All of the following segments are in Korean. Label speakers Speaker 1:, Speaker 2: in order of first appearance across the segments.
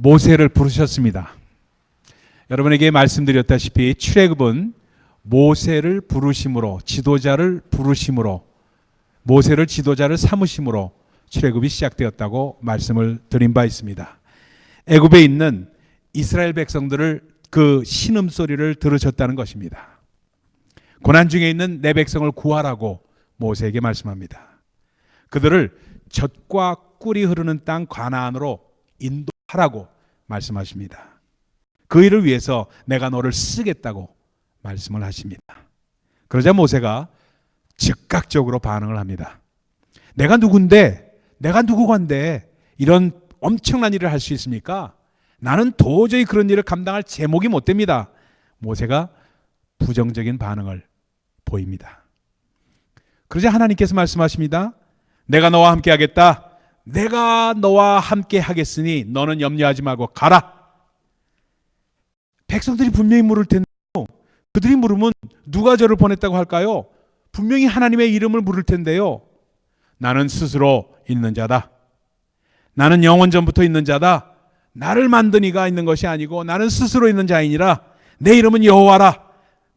Speaker 1: 모세를 부르셨습니다. 여러분에게 말씀드렸다시피 출애굽은 모세를 부르심으로, 지도자를 부르심으로, 모세를 지도자를 삼으심으로 출애굽이 시작되었다고 말씀을 드린 바 있습니다. 애굽에 있는 이스라엘 백성들을 그 신음소리를 들으셨다는 것입니다. 고난 중에 있는 내 백성을 구하라고 모세에게 말씀합니다. 그들을 젖과 꿀이 흐르는 땅 가나안으로 인도하라고 말씀하십니다. 그 일을 위해서 내가 너를 쓰겠다고 말씀을 하십니다. 그러자 모세가 즉각적으로 반응을 합니다. 내가 누군데, 내가 누구건데 이런 엄청난 일을 할 수 있습니까? 나는 도저히 그런 일을 감당할 제목이 못 됩니다. 모세가 부정적인 반응을 보입니다. 그러자 하나님께서 말씀하십니다. 내가 너와 함께 하겠다. 내가 너와 함께 하겠으니 너는 염려하지 말고 가라. 백성들이 분명히 물을 텐데요. 그들이 물으면 누가 저를 보냈다고 할까요? 분명히 하나님의 이름을 물을 텐데요. 나는 스스로 있는 자다. 나는 영원 전부터 있는 자다. 나를 만든 이가 있는 것이 아니고 나는 스스로 있는 자이니라. 내 이름은 여호와라.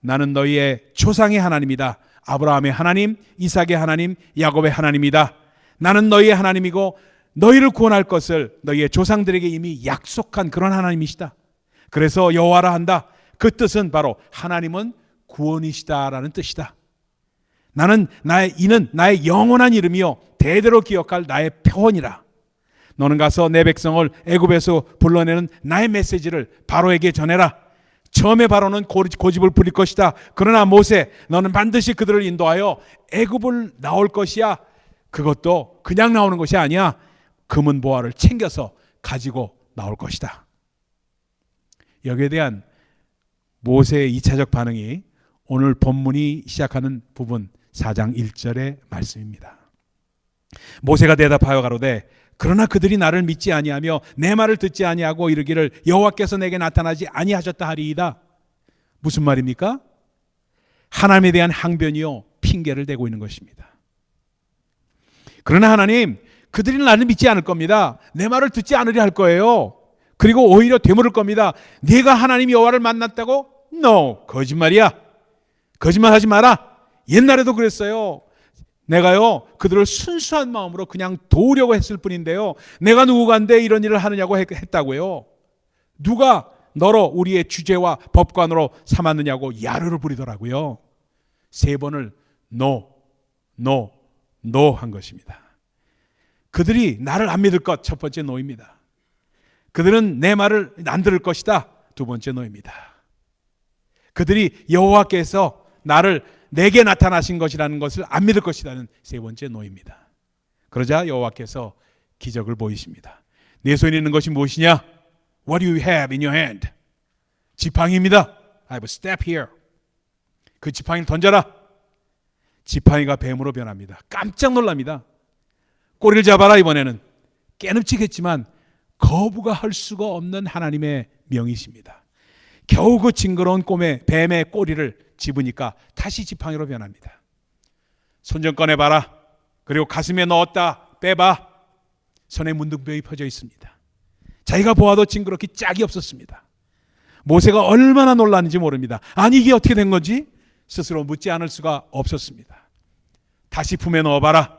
Speaker 1: 나는 너희의 조상의 하나님이다. 아브라함의 하나님, 이삭의 하나님, 야곱의 하나님이다. 나는 너희의 하나님이고 너희를 구원할 것을 너희의 조상들에게 이미 약속한 그런 하나님이시다. 그래서 여호와라 한다. 그 뜻은 바로 하나님은 구원이시다라는 뜻이다. 이는 나의 영원한 이름이요 대대로 기억할 나의 표언이라. 너는 가서 내 백성을 애굽에서 불러내는 나의 메시지를 바로에게 전해라. 처음에 바로는 고집을 부릴 것이다. 그러나 모세, 너는 반드시 그들을 인도하여 애굽을 나올 것이야. 그것도 그냥 나오는 것이 아니야. 금은 보화를 챙겨서 가지고 나올 것이다. 여기에 대한 모세의 2차적 반응이 오늘 본문이 시작하는 부분 4장 1절의 말씀입니다. 모세가 대답하여 가로되 그러나 그들이 나를 믿지 아니하며 내 말을 듣지 아니하고 이르기를 여호와께서 내게 나타나지 아니하셨다 하리이다. 무슨 말입니까? 하나님에 대한 항변이요 핑계를 대고 있는 것입니다. 그러나 하나님, 그들이 나를 믿지 않을 겁니다. 내 말을 듣지 않으려 할 거예요. 그리고 오히려 되물을 겁니다. 네가 하나님 여호와를 만났다고? No, 거짓말이야. 거짓말하지 마라. 옛날에도 그랬어요. 내가요 그들을 순수한 마음으로 그냥 도우려고 했을 뿐인데요, 내가 누구간데 이런 일을 하느냐고 했다고요. 누가 너로 우리의 주제와 법관으로 삼았느냐고 야르를 부리더라고요. 3번을 No, No, No 한 것입니다. 그들이 나를 안 믿을 것, 첫 번째 노입니다. 그들은 내 말을 안 들을 것이다, 두 번째 노입니다. 그들이 여호와께서 내게 나타나신 것이라는 것을 안 믿을 것이라는 세 번째 노입니다. 그러자 여호와께서 기적을 보이십니다. 네 손에 있는 것이 무엇이냐? What do you have in your hand? 지팡이입니다. I have a step here. 그 지팡이를 던져라. 지팡이가 뱀으로 변합니다. 깜짝 놀랍니다. 꼬리를 잡아라. 이번에는 깨름치겠지만 거부가 할 수가 없는 하나님의 명이십니다. 겨우 그 징그러운 뱀의 꼬리를 집으니까 다시 지팡이로 변합니다. 손 좀 꺼내봐라. 그리고 가슴에 넣었다 빼봐. 손에 문둥병이 퍼져 있습니다. 자기가 보아도 징그럽게 짝이 없었습니다. 모세가 얼마나 놀랐는지 모릅니다. 아니 이게 어떻게 된 건지 스스로 묻지 않을 수가 없었습니다. 다시 품에 넣어봐라.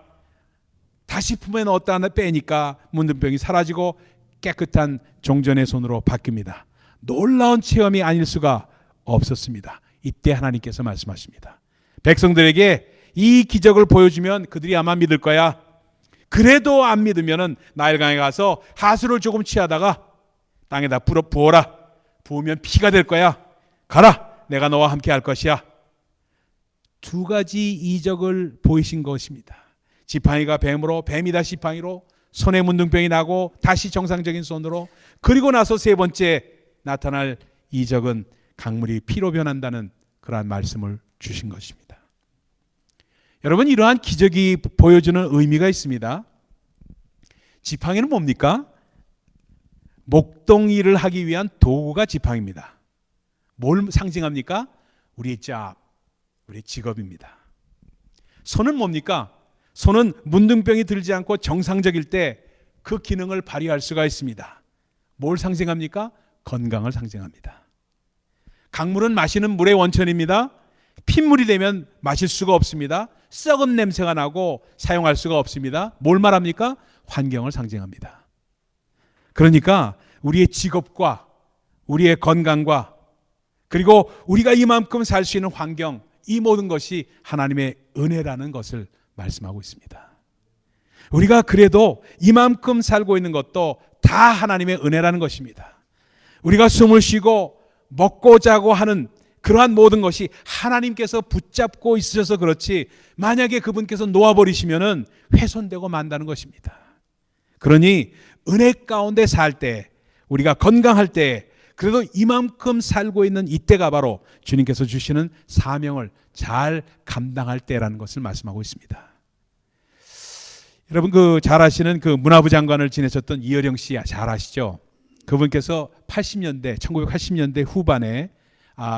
Speaker 1: 다시 품에 넣었다 빼니까 문둥병이 사라지고 깨끗한 종전의 손으로 바뀝니다. 놀라운 체험이 아닐 수가 없었습니다. 이때 하나님께서 말씀하십니다. 백성들에게 이 기적을 보여주면 그들이 아마 믿을 거야. 그래도 안 믿으면 나일강에 가서 하수를 조금 취하다가 땅에다 부어라. 부으면 피가 될 거야. 가라. 내가 너와 함께 할 것이야. 2가지 이적을 보이신 것입니다. 지팡이가 뱀으로, 뱀이 다시 지팡이로, 손에 문둥병이 나고 다시 정상적인 손으로, 그리고 나서 3번째 나타날 이적은 강물이 피로 변한다는 그러한 말씀을 주신 것입니다. 여러분, 이러한 기적이 보여주는 의미가 있습니다. 지팡이는 뭡니까? 목동일을 하기 위한 도구가 지팡이입니다. 뭘 상징합니까? 우리의 job, 우리의 직업입니다. 손은 뭡니까? 손은 문둥병이 들지 않고 정상적일 때 그 기능을 발휘할 수가 있습니다. 뭘 상징합니까? 건강을 상징합니다. 강물은 마시는 물의 원천입니다. 핏물이 되면 마실 수가 없습니다. 썩은 냄새가 나고 사용할 수가 없습니다. 뭘 말합니까? 환경을 상징합니다. 그러니까 우리의 직업과 우리의 건강과 그리고 우리가 이만큼 살 수 있는 환경, 이 모든 것이 하나님의 은혜라는 것을 말씀하고 있습니다. 우리가 그래도 이만큼 살고 있는 것도 다 하나님의 은혜라는 것입니다. 우리가 숨을 쉬고 먹고 자고 하는 그러한 모든 것이 하나님께서 붙잡고 있으셔서 그렇지, 만약에 그분께서 놓아버리시면은 훼손되고 만다는 것입니다. 그러니 은혜 가운데 살 때, 우리가 건강할 때, 그래도 이만큼 살고 있는 이때가 바로 주님께서 주시는 사명을 잘 감당할 때라는 것을 말씀하고 있습니다. 여러분 잘 아시는 문화부 장관을 지내셨던 이어령 씨 잘 아시죠? 그분께서 1980년대 후반에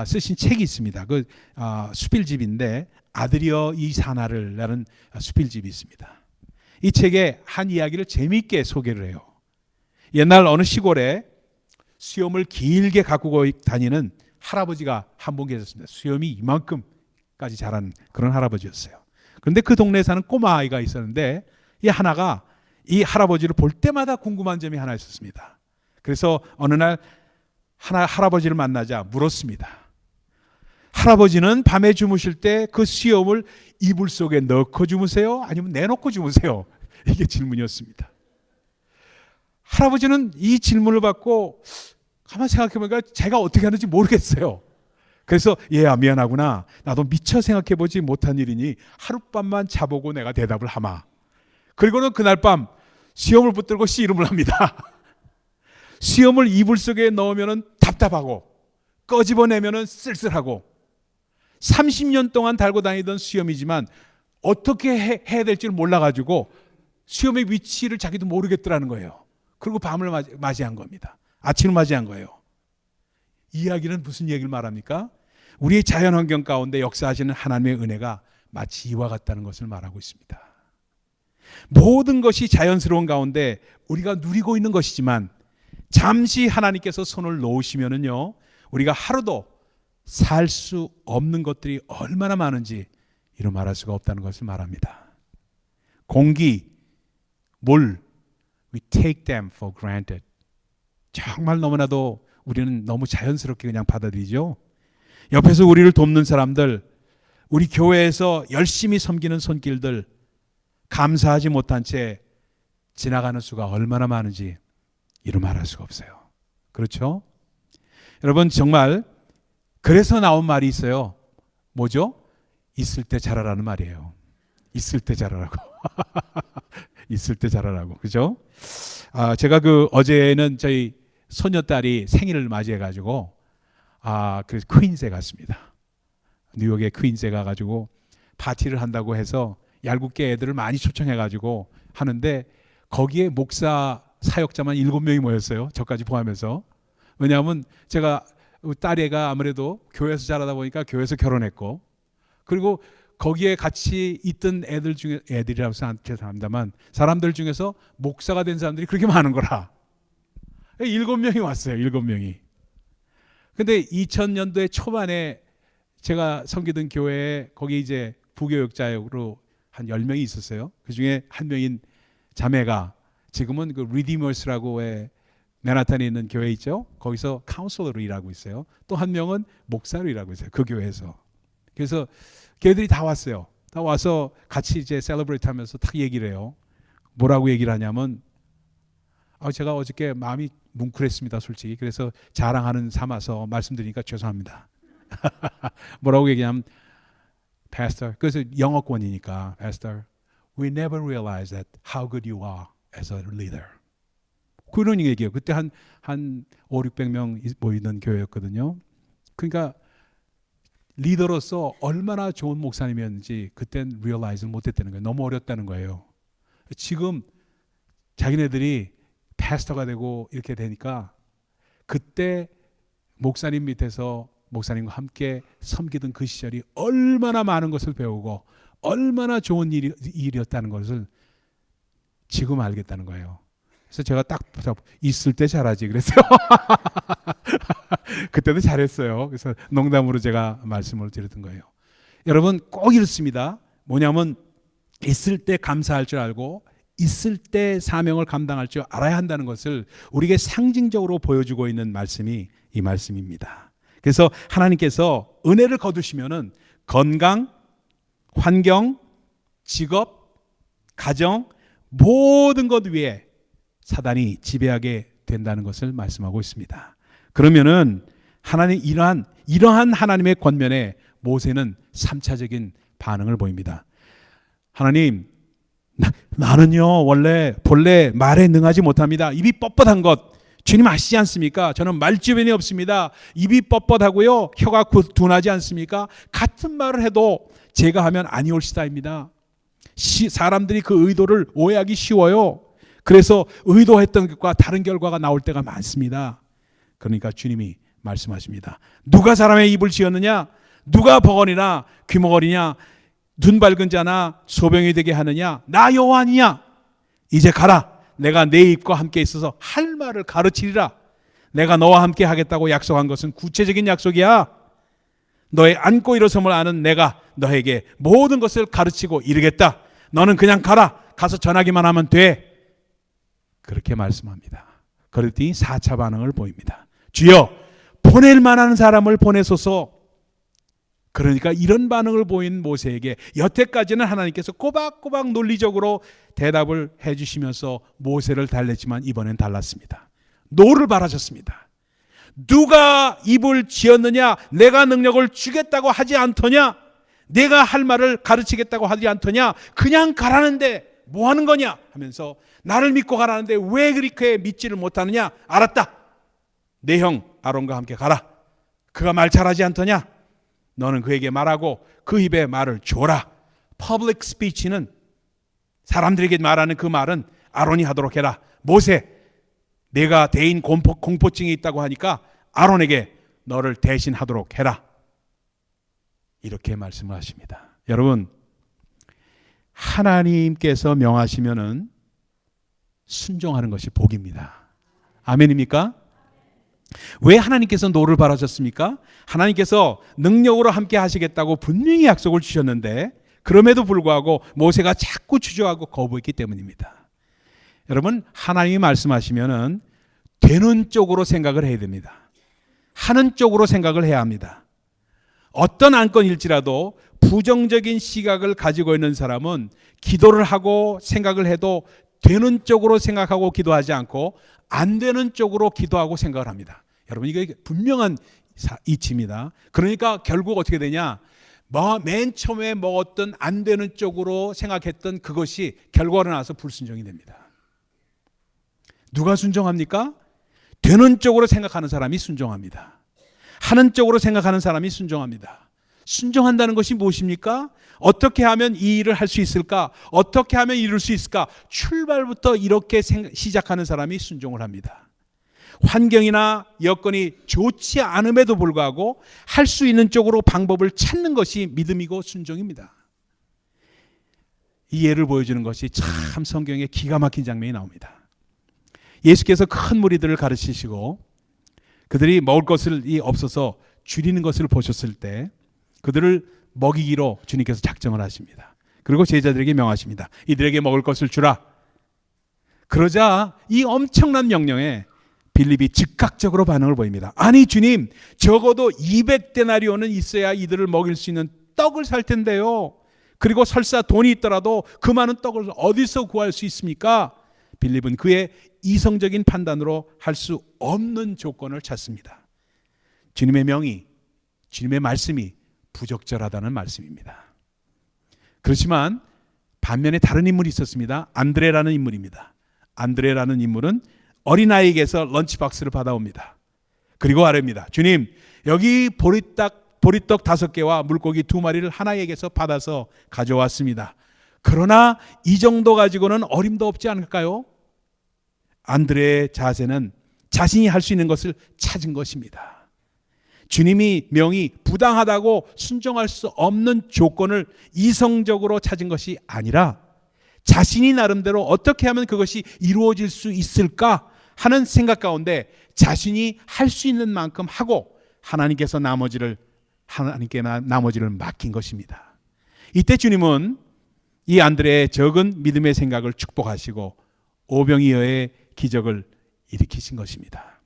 Speaker 1: 쓰신 책이 있습니다. 수필집인데 아들이여 이 사나를라는 수필집이 있습니다. 이 책에 한 이야기를 재미있게 소개를 해요. 옛날 어느 시골에 수염을 길게 가꾸고 다니는 할아버지가 한 분 계셨습니다. 수염이 이만큼까지 자란 그런 할아버지였어요. 그런데 그 동네에 사는 꼬마 아이가 있었는데 이 하나가 이 할아버지를 볼 때마다 궁금한 점이 하나 있었습니다. 그래서 어느 날 할아버지를 만나자 물었습니다. 할아버지는 밤에 주무실 때 그 수염을 이불 속에 넣고 주무세요? 아니면 내놓고 주무세요? 이게 질문이었습니다. 할아버지는 이 질문을 받고 가만 생각해보니까 제가 어떻게 하는지 모르겠어요. 그래서 얘야 미안하구나. 나도 미처 생각해보지 못한 일이니 하룻밤만 자보고 내가 대답을 하마. 그리고는 그날 밤 수염을 붙들고 씨름을 합니다. 수염을 이불 속에 넣으면 답답하고 꺼집어내면 쓸쓸하고 30년 동안 달고 다니던 수염이지만 어떻게 해야 될지를 몰라가지고 수염의 위치를 자기도 모르겠더라는 거예요. 그리고 밤을 맞이한 겁니다. 아침을 맞이한 거예요. 이 이야기는 무슨 얘기를 말합니까? 우리의 자연환경 가운데 역사하시는 하나님의 은혜가 마치 이와 같다는 것을 말하고 있습니다. 모든 것이 자연스러운 가운데 우리가 누리고 있는 것이지만 잠시 하나님께서 손을 놓으시면은요, 우리가 하루도 살 수 없는 것들이 얼마나 많은지 이루 말할 수가 없다는 것을 말합니다. 공기, 물, we take them for granted. 정말 너무나도 우리는 너무 자연스럽게 그냥 받아들이죠. 옆에서 우리를 돕는 사람들, 우리 교회에서 열심히 섬기는 손길들, 감사하지 못한 채 지나가는 수가 얼마나 많은지 이루 말할 수가 없어요. 그렇죠? 여러분 정말 그래서 나온 말이 있어요. 뭐죠? 있을 때 잘하라는 말이에요. 있을 때 잘하라고. 있을 때 잘하라고. 그죠? 제가 어제는 저희 소녀딸이 생일을 맞이해가지고 그래서 퀸즈에 갔습니다. 뉴욕의 퀸즈에 가가지고 파티를 한다고 해서 얄궂게 애들을 많이 초청해가지고 하는데 거기에 목사 사역자만 7명이 모였어요. 저까지 포함해서. 왜냐하면 제가 딸애가 아무래도 교회에서 자라다 보니까 교회에서 결혼했고, 그리고 거기에 같이 있던 애들 중에, 애들이라고 생각합니다만 사람들 중에서 목사가 된 사람들이 그렇게 많은 거라 7명이 왔어요. 7명이. 근데 2000년도에 초반에 제가 섬기던 교회에 거기 이제 부교역자로 한 10명이 있었어요. 그 중에 한 명인 자매가 지금은 리디머스라고의 맨하탄에 있는 교회 있죠. 거기서 카운슬러로 일하고 있어요. 또 한 명은 목사로 일하고 있어요. 그 교회에서. 그래서 걔들이 다 왔어요. 다 와서 같이 이제 셀러브레이트 하면서 딱 얘기를 해요. 뭐라고 얘기를 하냐면 제가 어저께 마음이 뭉클했습니다. 솔직히. 그래서 자랑하는 삼아서 말씀드리니까 죄송합니다. 뭐라고 얘기하면 Pastor, 그래서 영어권이니까 Pastor, we never realized that how good you are as a leader. 그런 얘기예요. 그때 한 5, 600명 모이는 교회였거든요. 그러니까 리더로서 얼마나 좋은 목사님이었는지 그땐 realize를 못했다는 거예요. 너무 어렸다는 거예요. 지금 자기네들이 패스터가 되고 이렇게 되니까 그때 목사님 밑에서 목사님과 함께 섬기던 그 시절이 얼마나 많은 것을 배우고 얼마나 좋은 일이었다는 것을 지금 알겠다는 거예요. 그래서 제가 딱 있을 때 잘하지 그랬어요. 그때도 잘했어요. 그래서 농담으로 제가 말씀을 드렸던 거예요. 여러분 꼭 이렇습니다. 뭐냐면 있을 때 감사할 줄 알고 있을 때 사명을 감당할 줄 알아야 한다는 것을 우리에게 상징적으로 보여주고 있는 말씀이 이 말씀입니다. 그래서 하나님께서 은혜를 거두시면은 건강, 환경, 직업, 가정 모든 것 위에 사단이 지배하게 된다는 것을 말씀하고 있습니다. 그러면은 하나님 이러한 하나님의 권면에 모세는 3차적인 반응을 보입니다. 하나님, 나는요 본래 말에 능하지 못합니다. 입이 뻣뻣한 것 주님 아시지 않습니까? 저는 말주변이 없습니다. 입이 뻣뻣하고요 혀가 둔하지 않습니까? 같은 말을 해도 제가 하면 아니올시다입니다. 사람들이 그 의도를 오해하기 쉬워요. 그래서 의도했던 것과 다른 결과가 나올 때가 많습니다. 그러니까 주님이 말씀하십니다. 누가 사람의 입을 지었느냐? 누가 버거리나 귀머거리냐? 눈 밝은 자나 소병이 되게 하느냐? 나 여호와 아니냐? 이제 가라. 내가 내 입과 함께 있어서 할 말을 가르치리라. 내가 너와 함께 하겠다고 약속한 것은 구체적인 약속이야. 너의 앉고 일어섬을 아는 내가 너에게 모든 것을 가르치고 이르겠다. 너는 그냥 가라. 가서 전하기만 하면 돼. 그렇게 말씀합니다. 그랬더니 4차 반응을 보입니다. 주여 보낼 만한 사람을 보내소서. 그러니까 이런 반응을 보인 모세에게 여태까지는 하나님께서 꼬박꼬박 논리적으로 대답을 해주시면서 모세를 달랬지만 이번엔 달랐습니다. 노를 바라셨습니다. 누가 입을 지었느냐? 내가 능력을 주겠다고 하지 않더냐? 내가 할 말을 가르치겠다고 하지 않더냐? 그냥 가라는데 뭐 하는 거냐? 하면서 나를 믿고 가라는데 왜 그렇게 믿지를 못하느냐? 알았다. 내 형 아론과 함께 가라. 그가 말 잘하지 않더냐? 너는 그에게 말하고 그 입에 말을 줘라. 퍼블릭 스피치는 사람들에게 말하는 그 말은 아론이 하도록 해라. 모세, 내가 대인 공포증이 있다고 하니까 아론에게 너를 대신하도록 해라. 이렇게 말씀을 하십니다. 여러분, 하나님께서 명하시면은 순종하는 것이 복입니다. 아멘입니까? 왜 하나님께서 노를 바라셨습니까? 하나님께서 능력으로 함께 하시겠다고 분명히 약속을 주셨는데 그럼에도 불구하고 모세가 자꾸 주저하고 거부했기 때문입니다. 여러분, 하나님이 말씀하시면은 되는 쪽으로 생각을 해야 됩니다. 하는 쪽으로 생각을 해야 합니다. 어떤 안건일지라도 부정적인 시각을 가지고 있는 사람은 기도를 하고 생각을 해도 되는 쪽으로 생각하고 기도하지 않고 안 되는 쪽으로 기도하고 생각을 합니다. 여러분, 이거 분명한 이치입니다. 그러니까 결국 어떻게 되냐? 맨 처음에 먹었던 안 되는 쪽으로 생각했던 그것이 결과로 나와서 불순종이 됩니다. 누가 순종합니까? 되는 쪽으로 생각하는 사람이 순종합니다. 하는 쪽으로 생각하는 사람이 순종합니다. 순종한다는 것이 무엇입니까? 어떻게 하면 이 일을 할 수 있을까? 어떻게 하면 이룰 수 있을까? 출발부터 이렇게 시작하는 사람이 순종을 합니다. 환경이나 여건이 좋지 않음에도 불구하고 할 수 있는 쪽으로 방법을 찾는 것이 믿음이고 순종입니다. 이 예를 보여주는 것이 참 성경에 기가 막힌 장면이 나옵니다. 예수께서 큰 무리들을 가르치시고 그들이 먹을 것이 없어서 줄이는 것을 보셨을 때 그들을 먹이기로 주님께서 작정을 하십니다. 그리고 제자들에게 명하십니다. 이들에게 먹을 것을 주라. 그러자 이 엄청난 명령에 빌립이 즉각적으로 반응을 보입니다. 아니 주님, 적어도 200데나리온은 있어야 이들을 먹일 수 있는 떡을 살 텐데요. 그리고 설사 돈이 있더라도 그 많은 떡을 어디서 구할 수 있습니까? 빌립은 그의 이성적인 판단으로 할 수 없는 조건을 찾습니다. 주님의 명이, 주님의 말씀이 부적절하다는 말씀입니다. 그렇지만 반면에 다른 인물이 있었습니다. 안드레라는 인물입니다. 안드레라는 인물은 어린아이에게서 런치박스를 받아옵니다. 그리고 아뢰입니다. 주님, 여기 보리떡 5개와 물고기 2마리를 하나에게서 받아서 가져왔습니다. 그러나 이 정도 가지고는 어림도 없지 않을까요? 안드레의 자세는 자신이 할 수 있는 것을 찾은 것입니다. 주님이 명이 부당하다고 순종할 수 없는 조건을 이성적으로 찾은 것이 아니라 자신이 나름대로 어떻게 하면 그것이 이루어질 수 있을까 하는 생각 가운데 자신이 할 수 있는 만큼 하고 하나님께 나머지를 맡긴 것입니다. 이때 주님은 이 안드레의 적은 믿음의 생각을 축복하시고 오병이어의 기적을 일으키신 것입니다.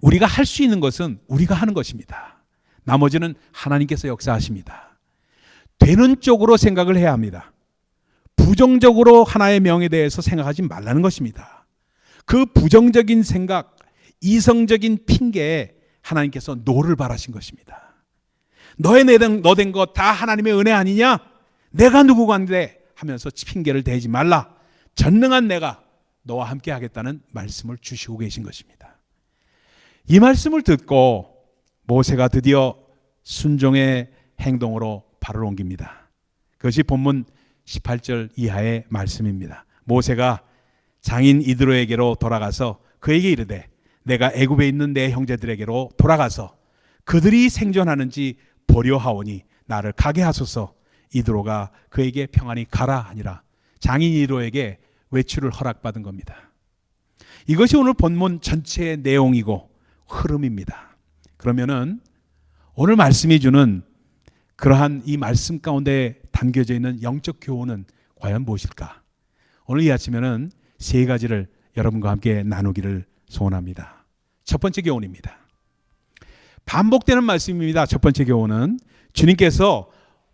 Speaker 1: 우리가 할 수 있는 것은 우리가 하는 것입니다. 나머지는 하나님께서 역사하십니다. 되는 쪽으로 생각을 해야 합니다. 부정적으로 하나의 명에 대해서 생각하지 말라는 것입니다. 그 부정적인 생각, 이성적인 핑계에 하나님께서 노를 바라신 것입니다. 너의 너된 것 다 하나님의 은혜 아니냐? 내가 누구간데 하면서 핑계를 대지 말라. 전능한 내가 너와 함께 하겠다는 말씀을 주시고 계신 것입니다. 이 말씀을 듣고 모세가 드디어 순종의 행동으로 발을 옮깁니다. 그것이 본문 18절 이하의 말씀입니다. 모세가 장인 이드로에게로 돌아가서 그에게 이르되 내가 애굽에 있는 내 형제들에게로 돌아가서 그들이 생존하는지 보려 하오니 나를 가게 하소서. 이드로가 그에게 평안히 가라 하니라. 장인 이드로에게 외출을 허락받은 겁니다. 이것이 오늘 본문 전체의 내용이고 흐름입니다. 그러면은 오늘 말씀이 주는 그러한 이 말씀 가운데 담겨져 있는 영적 교훈은 과연 무엇일까? 오늘 이 아침에는 세 가지를 여러분과 함께 나누기를 소원합니다. 첫 번째 교훈입니다. 반복되는 말씀입니다. 첫 번째 교훈은 주님께서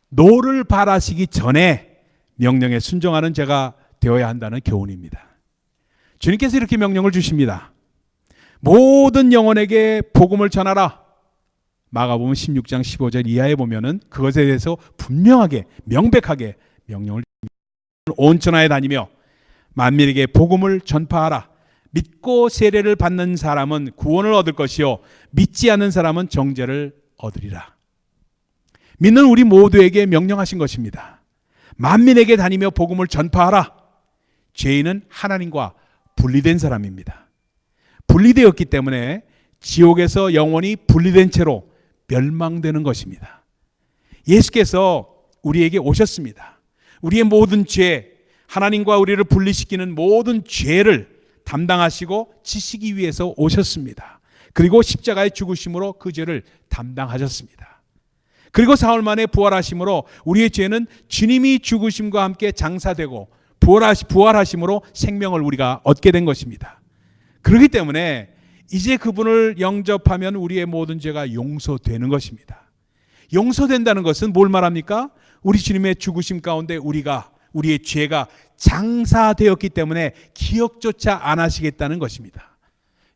Speaker 1: 노를 바라시기 전에 명령에 순종하는 자가 되어야 한다는 교훈입니다. 주님께서 이렇게 명령을 주십니다. 모든 영혼에게 복음을 전하라. 마가복음 16장 15절 이하에 보면은 그것에 대해서 분명하게 명백하게 명령을 온 천하에 다니며 만민에게 복음을 전파하라. 믿고 세례를 받는 사람은 구원을 얻을 것이요 믿지 않는 사람은 정죄를 얻으리라. 믿는 우리 모두에게 명령하신 것입니다. 만민에게 다니며 복음을 전파하라. 죄인은 하나님과 분리된 사람입니다. 분리되었기 때문에 지옥에서 영원히 분리된 채로 멸망되는 것입니다. 예수께서 우리에게 오셨습니다. 우리의 모든 죄, 하나님과 우리를 분리시키는 모든 죄를 담당하시고 지시기 위해서 오셨습니다. 그리고 십자가의 죽으심으로 그 죄를 담당하셨습니다. 그리고 사흘 만에 부활하심으로 우리의 죄는 주님이 죽으심과 함께 장사되고 부활하심으로 생명을 우리가 얻게 된 것입니다. 그렇기 때문에 이제 그분을 영접하면 우리의 모든 죄가 용서되는 것입니다. 용서된다는 것은 뭘 말합니까? 우리 주님의 죽으심 가운데 우리의 죄가 장사되었기 때문에 기억조차 안 하시겠다는 것입니다.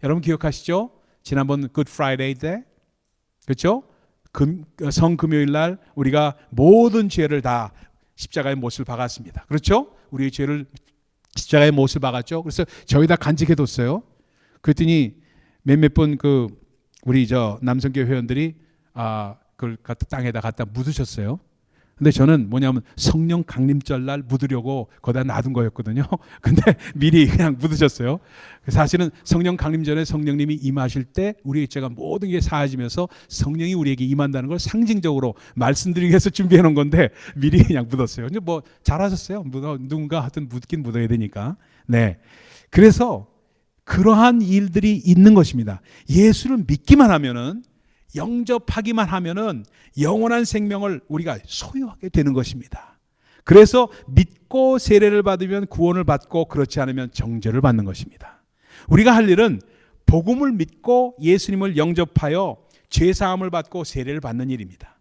Speaker 1: 여러분 기억하시죠? 지난번 굿 프라이데이 때, 그렇죠? 성금요일 날 우리가 모든 죄를 다 십자가의 못을 박았습니다. 그렇죠? 우리의 죄를 십자가의 못을 박았죠. 그래서 저희 다 간직해뒀어요. 그랬더니 몇몇 분 우리 남성교회 회원들이 그걸 땅에다 갖다 묻으셨어요. 근데 저는 뭐냐면 성령 강림절 날 묻으려고 거기다 놔둔 거였거든요. 근데 미리 그냥 묻으셨어요. 사실은 성령 강림전에 성령님이 임하실 때 우리의 죄가 모든 게 사해지면서 성령이 우리에게 임한다는 걸 상징적으로 말씀드리기 위해서 준비해 놓은 건데 미리 그냥 묻었어요. 근데 뭐 잘하셨어요. 누군가 하여튼 묻긴 묻어야 되니까. 네. 그래서 그러한 일들이 있는 것입니다. 예수를 믿기만 하면은, 영접하기만 하면은 영원한 생명을 우리가 소유하게 되는 것입니다. 그래서 믿고 세례를 받으면 구원을 받고 그렇지 않으면 정죄를 받는 것입니다. 우리가 할 일은 복음을 믿고 예수님을 영접하여 죄 사함을 받고 세례를 받는 일입니다.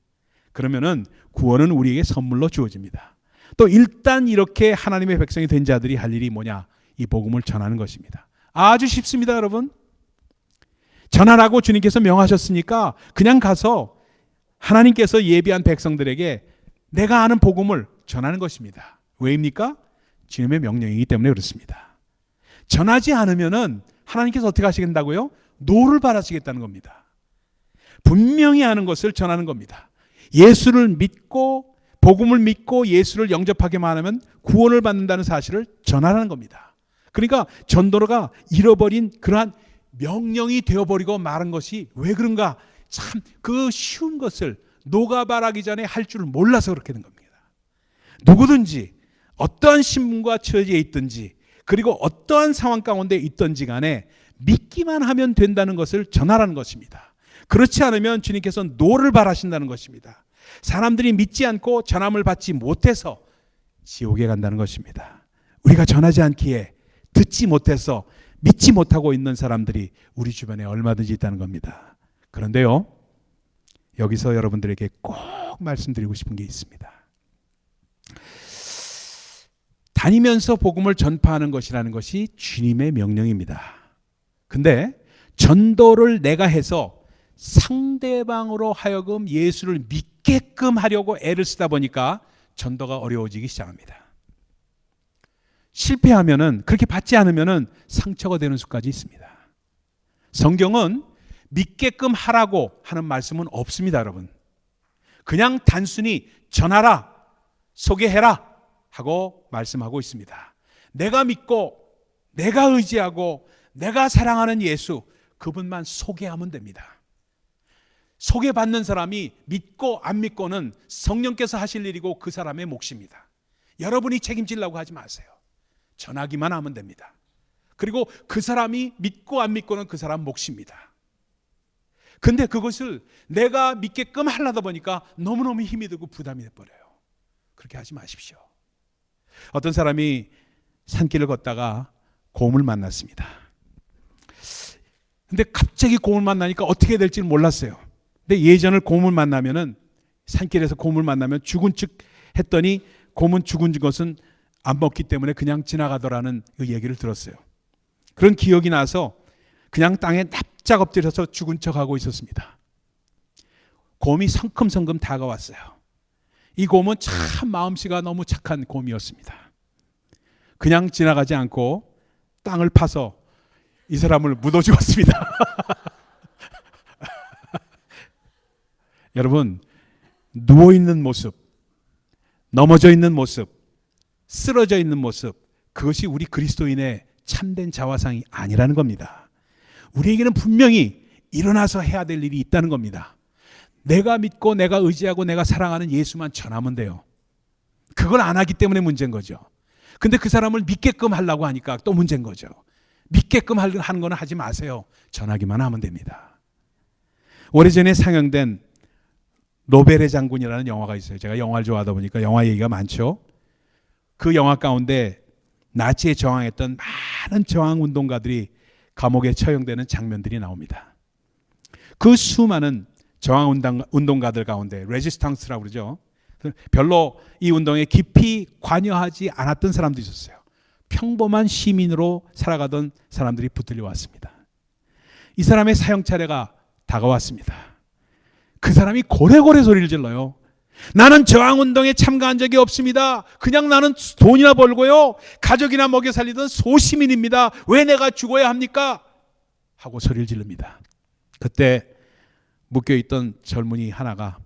Speaker 1: 그러면은 구원은 우리에게 선물로 주어집니다. 또 일단 이렇게 하나님의 백성이 된 자들이 할 일이 뭐냐? 이 복음을 전하는 것입니다. 아주 쉽습니다, 여러분. 전하라고 주님께서 명하셨으니까 그냥 가서 하나님께서 예비한 백성들에게 내가 아는 복음을 전하는 것입니다. 왜입니까? 주님의 명령이기 때문에 그렇습니다. 전하지 않으면은 하나님께서 어떻게 하시겠다고요? 노를 바라시겠다는 겁니다. 분명히 아는 것을 전하는 겁니다. 예수를 믿고 복음을 믿고 예수를 영접하기만 하면 구원을 받는다는 사실을 전하라는 겁니다. 그러니까 전도로가 잃어버린 그러한 명령이 되어버리고 마른 것이 왜 그런가? 참 그 쉬운 것을 녹아바라기 전에 할 줄 몰라서 그렇게 된 겁니다. 누구든지 어떠한 신분과 처지에 있든지 그리고 어떠한 상황 가운데 있든지 간에 믿기만 하면 된다는 것을 전하라는 것입니다. 그렇지 않으면 주님께서 노를 바라신다는 것입니다. 사람들이 믿지 않고 전함을 받지 못해서 지옥에 간다는 것입니다. 우리가 전하지 않기에 듣지 못해서 믿지 못하고 있는 사람들이 우리 주변에 얼마든지 있다는 겁니다. 그런데요, 여기서 여러분들에게 꼭 말씀드리고 싶은 게 있습니다. 다니면서 복음을 전파하는 것이라는 것이 주님의 명령입니다. 근데 전도를 내가 해서 상대방으로 하여금 예수를 믿게끔 하려고 애를 쓰다 보니까 전도가 어려워지기 시작합니다. 실패하면은, 그렇게 받지 않으면은 상처가 되는 수까지 있습니다. 성경은 믿게끔 하라고 하는 말씀은 없습니다, 여러분. 그냥 단순히 전하라, 소개해라 하고 말씀하고 있습니다. 내가 믿고 내가 의지하고 내가 사랑하는 예수, 그분만 소개하면 됩니다. 소개받는 사람이 믿고 안 믿고는 성령께서 하실 일이고 그 사람의 몫입니다. 여러분이 책임지려고 하지 마세요. 전하기만 하면 됩니다. 그리고 그 사람이 믿고 안 믿고는 그 사람 몫입니다. 근데 그것을 내가 믿게끔 하려다 보니까 너무너무 힘이 들고 부담이 돼버려요. 그렇게 하지 마십시오. 어떤 사람이 산길을 걷다가 곰을 만났습니다. 근데 갑자기 곰을 만나니까 어떻게 해야 될지 몰랐어요. 근데 예전을 곰을 만나면은, 산길에서 곰을 만나면 죽은 척 했더니 곰은 죽은 것은 안 먹기 때문에 그냥 지나가더라는 그 얘기를 들었어요. 그런 기억이 나서 그냥 땅에 납작 엎드려서 죽은 척하고 있었습니다. 곰이 성큼성큼 다가왔어요. 이 곰은 참 마음씨가 너무 착한 곰이었습니다. 그냥 지나가지 않고 땅을 파서 이 사람을 묻어 죽었습니다. 여러분, 누워있는 모습, 넘어져 있는 모습, 쓰러져 있는 모습, 그것이 우리 그리스도인의 참된 자화상이 아니라는 겁니다. 우리에게는 분명히 일어나서 해야 될 일이 있다는 겁니다. 내가 믿고 내가 의지하고 내가 사랑하는 예수만 전하면 돼요. 그걸 안 하기 때문에 문제인 거죠. 근데 그 사람을 믿게끔 하려고 하니까 또 문제인 거죠. 믿게끔 하는 거는 하지 마세요. 전하기만 하면 됩니다. 오래전에 상영된 노벨의 장군이라는 영화가 있어요. 제가 영화를 좋아하다 보니까 영화 얘기가 많죠. 그 영화 가운데 나치에 저항했던 많은 저항운동가들이 감옥에 처형되는 장면들이 나옵니다. 그 수많은 저항운동가들 가운데 레지스탕스라고 그러죠. 별로 이 운동에 깊이 관여하지 않았던 사람도 있었어요. 평범한 시민으로 살아가던 사람들이 붙들려 왔습니다. 이 사람의 사형 차례가 다가왔습니다. 그 사람이 고래고래 소리를 질러요. 나는 저항운동에 참가한 적이 없습니다. 그냥 나는 돈이나 벌고요, 가족이나 먹여 살리던 소시민입니다. 왜 내가 죽어야 합니까? 하고 소리를 지릅니다. 그때 묶여있던 젊은이 하나가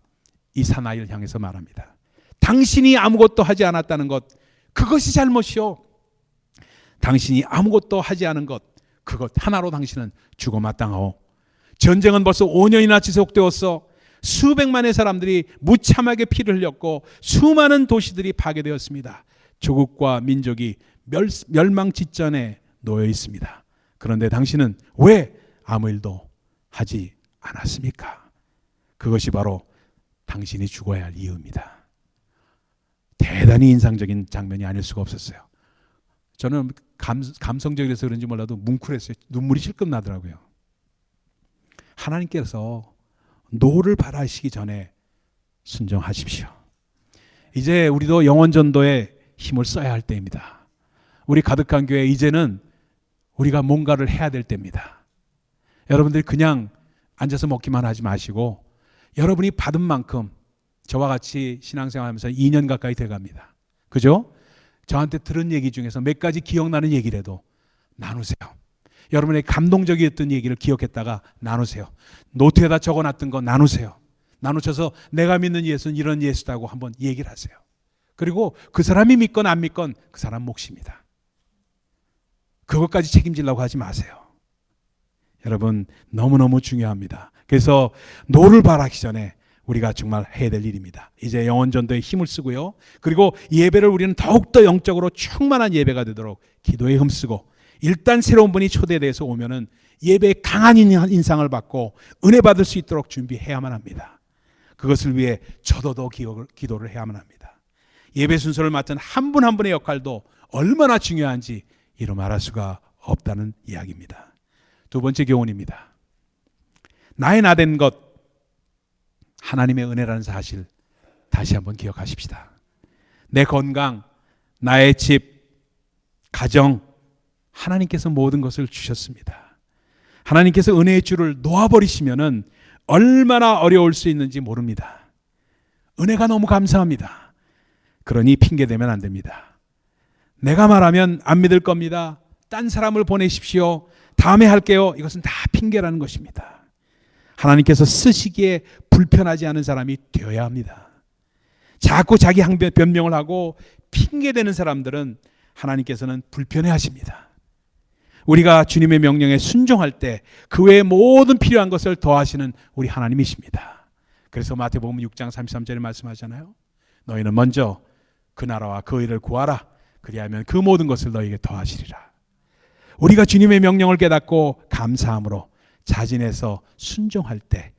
Speaker 1: 이 사나이를 향해서 말합니다. 당신이 아무것도 하지 않았다는 것, 그것이 잘못이요. 당신이 아무것도 하지 않은 것, 그것 하나로 당신은 죽어 마땅하오. 전쟁은 벌써 5년이나 지속되었어. 수백만의 사람들이 무참하게 피를 흘렸고 수많은 도시들이 파괴되었습니다. 조국과 민족이 멸망 직전에 놓여 있습니다. 그런데 당신은 왜 아무 일도 하지 않았습니까? 그것이 바로 당신이 죽어야 할 이유입니다. 대단히 인상적인 장면이 아닐 수가 없었어요. 저는 감성적이라서 그런지 몰라도 뭉클했어요. 눈물이 실컷 나더라고요. 하나님께서 노를 바라시기 전에 순종하십시오. 이제 우리도 영혼전도에 힘을 써야 할 때입니다. 우리 가득한 교회, 이제는 우리가 뭔가를 해야 될 때입니다. 여러분들이 그냥 앉아서 먹기만 하지 마시고 여러분이 받은 만큼, 저와 같이 신앙생활하면서 2년 가까이 돼갑니다. 그죠? 저한테 들은 얘기 중에서 몇 가지 기억나는 얘기라도 나누세요. 여러분의 감동적이었던 얘기를 기억했다가 나누세요. 노트에다 적어놨던 거 나누세요. 나누셔서 내가 믿는 예수는 이런 예수다고 한번 얘기를 하세요. 그리고 그 사람이 믿건 안 믿건 그 사람 몫입니다. 그것까지 책임지려고 하지 마세요. 여러분, 너무너무 중요합니다. 그래서 노를 바라기 전에 우리가 정말 해야 될 일입니다. 이제 영혼전도에 힘을 쓰고요. 그리고 예배를 우리는 더욱더 영적으로 충만한 예배가 되도록 기도에 힘쓰고, 일단 새로운 분이 초대돼서 오면은 예배에 강한 인상을 받고 은혜 받을 수 있도록 준비해야만 합니다. 그것을 위해 저도 더 기도를 해야만 합니다. 예배 순서를 맡은 한 분 한 분의 역할도 얼마나 중요한지 이루 말할 수가 없다는 이야기입니다. 두 번째 교훈입니다. 나의 나된 것, 하나님의 은혜라는 사실 다시 한번 기억하십시다. 내 건강, 나의 집, 가정, 하나님께서 모든 것을 주셨습니다. 하나님께서 은혜의 줄을 놓아버리시면은 얼마나 어려울 수 있는지 모릅니다. 은혜가 너무 감사합니다. 그러니 핑계대면 안 됩니다. 내가 말하면 안 믿을 겁니다. 딴 사람을 보내십시오. 다음에 할게요. 이것은 다 핑계라는 것입니다. 하나님께서 쓰시기에 불편하지 않은 사람이 되어야 합니다. 자꾸 자기 변명을 하고 핑계대는 사람들은 하나님께서는 불편해 하십니다. 우리가 주님의 명령에 순종할 때 그 외에 모든 필요한 것을 더하시는 우리 하나님이십니다. 그래서 마태복음 6장 33절에 말씀하잖아요. 너희는 먼저 그 나라와 그 의를 구하라. 그리하면 그 모든 것을 너희에게 더하시리라. 우리가 주님의 명령을 깨닫고 감사함으로 자진해서 순종할 때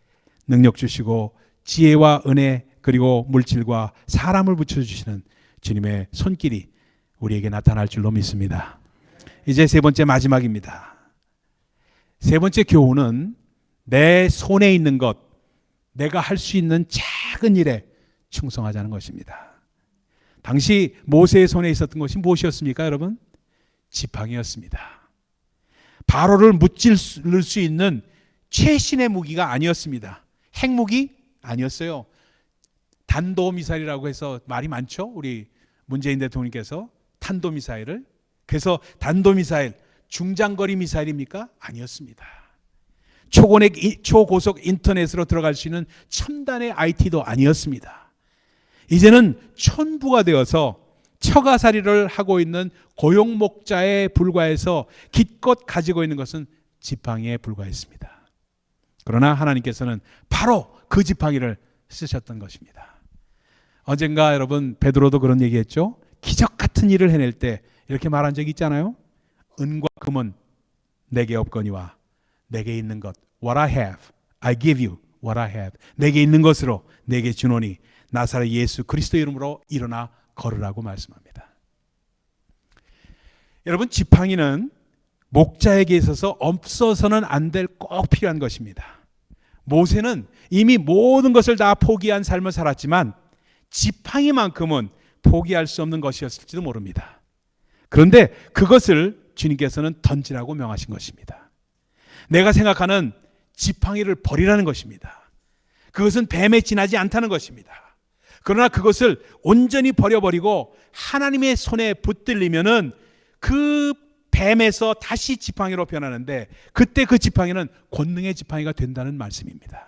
Speaker 1: 능력 주시고 지혜와 은혜 그리고 물질과 사람을 붙여주시는 주님의 손길이 우리에게 나타날 줄로 믿습니다. 이제 세 번째 마지막입니다. 세 번째 교훈은 내 손에 있는 것, 내가 할 수 있는 작은 일에 충성하자는 것입니다. 당시 모세의 손에 있었던 것이 무엇이었습니까, 여러분? 지팡이였습니다. 바로를 무찔 수 있는 최신의 무기가 아니었습니다. 핵무기 아니었어요. 탄도미사일이라고 해서 말이 많죠. 우리 문재인 대통령께서 탄도미사일을. 그래서 탄도미사일, 중장거리 미사일입니까? 아니었습니다. 초고속 인터넷으로 들어갈 수 있는 첨단의 IT도 아니었습니다. 이제는 촌부가 되어서 처가살이를 하고 있는 고용목자에 불과해서 기껏 가지고 있는 것은 지팡이에 불과했습니다. 그러나 하나님께서는 바로 그 지팡이를 쓰셨던 것입니다. 언젠가 여러분 베드로도 그런 얘기했죠. 기적 같은 일을 해낼 때 이렇게 말한 적이 있잖아요. 은과 금은 내게 없거니와 내게 있는 것 What I have, I give you what I have. 내게 있는 것으로 내게 주노니 나사렛 예수 그리스도 이름으로 일어나 걸으라고 말씀합니다. 여러분 지팡이는 목자에게 있어서 없어서는 안 될 꼭 필요한 것입니다. 모세는 이미 모든 것을 다 포기한 삶을 살았지만 지팡이만큼은 포기할 수 없는 것이었을지도 모릅니다. 그런데 그것을 주님께서는 던지라고 명하신 것입니다. 내가 생각하는 지팡이를 버리라는 것입니다. 그것은 뱀에 지나지 않다는 것입니다. 그러나 그것을 온전히 버려버리고 하나님의 손에 붙들리면은 그 뱀에서 다시 지팡이로 변하는데 그때 그 지팡이는 권능의 지팡이가 된다는 말씀입니다.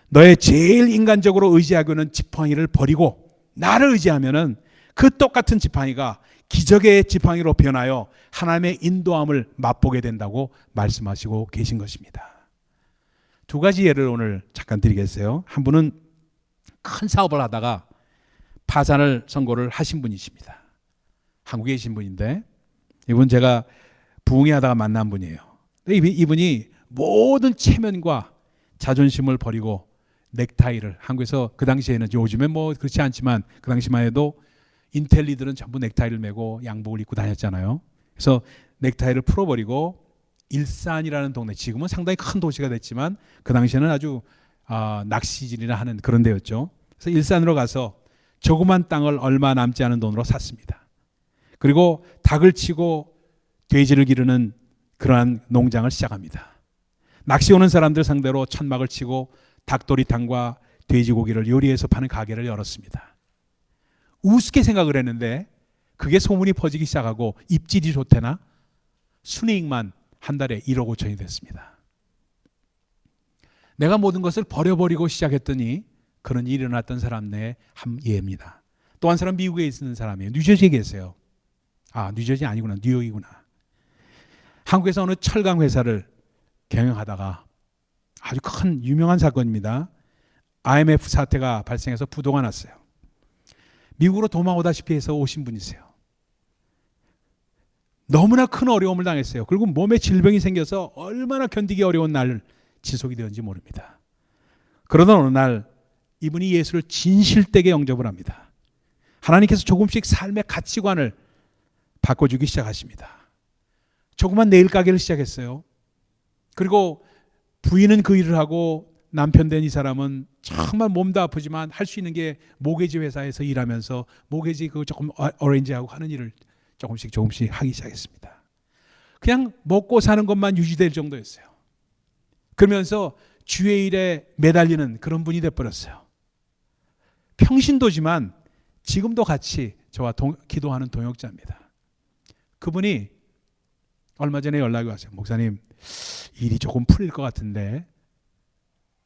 Speaker 1: 너의 제일 인간적으로 의지하고 있는 지팡이를 버리고 나를 의지하면은 그 똑같은 지팡이가 기적의 지팡이로 변하여 하나님의 인도함을 맛보게 된다고 말씀하시고 계신 것입니다. 두 가지 예를 오늘 잠깐 드리겠어요. 한 분은 큰 사업을 하다가 파산을 선고를 하신 분이십니다. 한국에 계신 분인데 이분 제가 부흥회하다가 만난 분이에요. 이분이 모든 체면과 자존심을 버리고 넥타이를 한국에서 그 당시에는 요즘엔 뭐 그렇지 않지만 그 당시만 해도 인텔리들은 전부 넥타이를 메고 양복을 입고 다녔잖아요. 그래서 넥타이를 풀어버리고 일산이라는 동네, 지금은 상당히 큰 도시가 됐지만 그 당시에는 아주 낚시질이나 하는 그런 데였죠. 그래서 일산으로 가서 조그만 땅을 얼마 남지 않은 돈으로 샀습니다. 그리고 닭을 치고 돼지를 기르는 그러한 농장을 시작합니다. 낚시 오는 사람들 상대로 천막을 치고 닭도리탕과 돼지고기를 요리해서 파는 가게를 열었습니다. 우습게 생각을 했는데 그게 소문이 퍼지기 시작하고 입질이 좋대나 순이익만 한 달에 1억 5천이 됐습니다. 내가 모든 것을 버려버리고 시작했더니 그런 일이 일어났던 사람 내에 한 예입니다. 또 한 사람 미국에 있는 사람이에요. 뉴저지에 계세요. 뉴저지 아니구나. 뉴욕이구나. 한국에서 어느 철강 회사를 경영하다가 아주 큰 유명한 사건입니다. IMF 사태가 발생해서 부도가 났어요. 미국으로 도망오다시피 해서 오신 분이세요. 너무나 큰 어려움을 당했어요. 그리고 몸에 질병이 생겨서 얼마나 견디기 어려운 날 지속이 되었는지 모릅니다. 그러던 어느 날 이분이 예수를 진실되게 영접을 합니다. 하나님께서 조금씩 삶의 가치관을 바꿔주기 시작하십니다. 조그만 네일 가게를 시작했어요. 그리고 부인은 그 일을 하고 남편 된 이 사람은 정말 몸도 아프지만 할 수 있는 게 모기지 회사에서 일하면서 모기지 그 조금 어레인지하고 하는 일을 조금씩 하기 시작했습니다. 그냥 먹고 사는 것만 유지될 정도였어요. 그러면서 주의 일에 매달리는 그런 분이 돼버렸어요. 평신도지만 지금도 같이 저와 기도하는 동역자입니다. 그분이 얼마 전에 연락이 왔어요. 목사님, 일이 조금 풀릴 것 같은데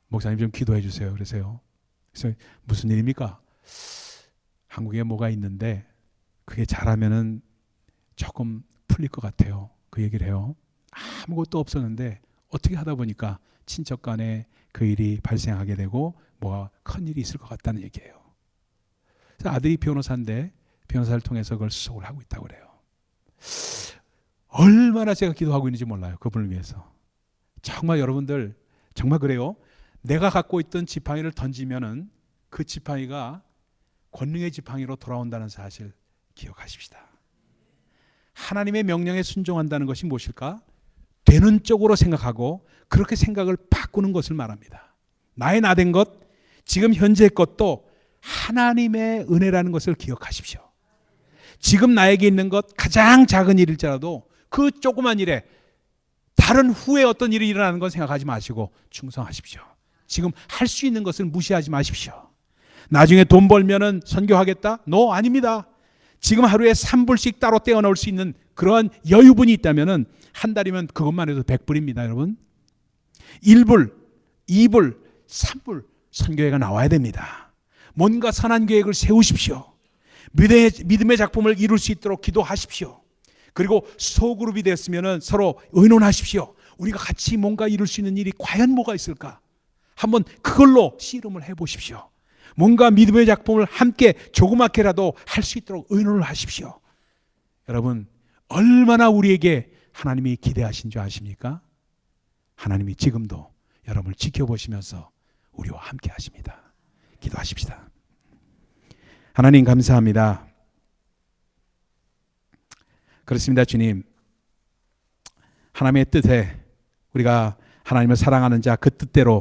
Speaker 1: 목사님 좀 기도해 주세요. 그래서 무슨 일입니까? 한국에 뭐가 있는데 그게 잘하면은 조금 풀릴 것 같아요. 그 얘기를 해요. 아무것도 없었는데 어떻게 하다 보니까 친척 간에 그 일이 발생하게 되고 뭐가 큰 일이 있을 것 같다는 얘기예요. 그래서 아들이 변호사인데 변호사를 통해서 그걸 수속을 하고 있다고 그래요. 얼마나 제가 기도하고 있는지 몰라요. 그분을 위해서. 정말 여러분들 정말 그래요. 내가 갖고 있던 지팡이를 던지면은 그 지팡이가 권능의 지팡이로 돌아온다는 사실 기억하십시다. 하나님의 명령에 순종한다는 것이 무엇일까? 되는 쪽으로 생각하고 그렇게 생각을 바꾸는 것을 말합니다. 나의 나된 것, 지금 현재의 것도 하나님의 은혜라는 것을 기억하십시오. 지금 나에게 있는 것 가장 작은 일일지라도 그 조그만 일에 다른 후에 어떤 일이 일어나는 건 생각하지 마시고 충성하십시오. 지금 할 수 있는 것을 무시하지 마십시오. 나중에 돈 벌면은 선교하겠다? No, 아닙니다. 지금 하루에 3불씩 따로 떼어 넣을 수 있는 그러한 여유분이 있다면은 한 달이면 그것만 해도 100불입니다, 여러분. 1불, 2불, 3불 선교회가 나와야 됩니다. 뭔가 선한 계획을 세우십시오. 믿음의 작품을 이룰 수 있도록 기도하십시오. 그리고 소그룹이 됐으면은 서로 의논하십시오. 우리가 같이 뭔가 이룰 수 있는 일이 과연 뭐가 있을까? 한번 그걸로 씨름을 해보십시오. 뭔가 믿음의 작품을 함께 조그맣게라도 할 수 있도록 의논을 하십시오. 여러분, 얼마나 우리에게 하나님이 기대하신 줄 아십니까? 하나님이 지금도 여러분을 지켜보시면서 우리와 함께 하십니다. 기도하십시다. 하나님 감사합니다. 그렇습니다, 주님. 하나님의 뜻에 우리가 하나님을 사랑하는 자 그 뜻대로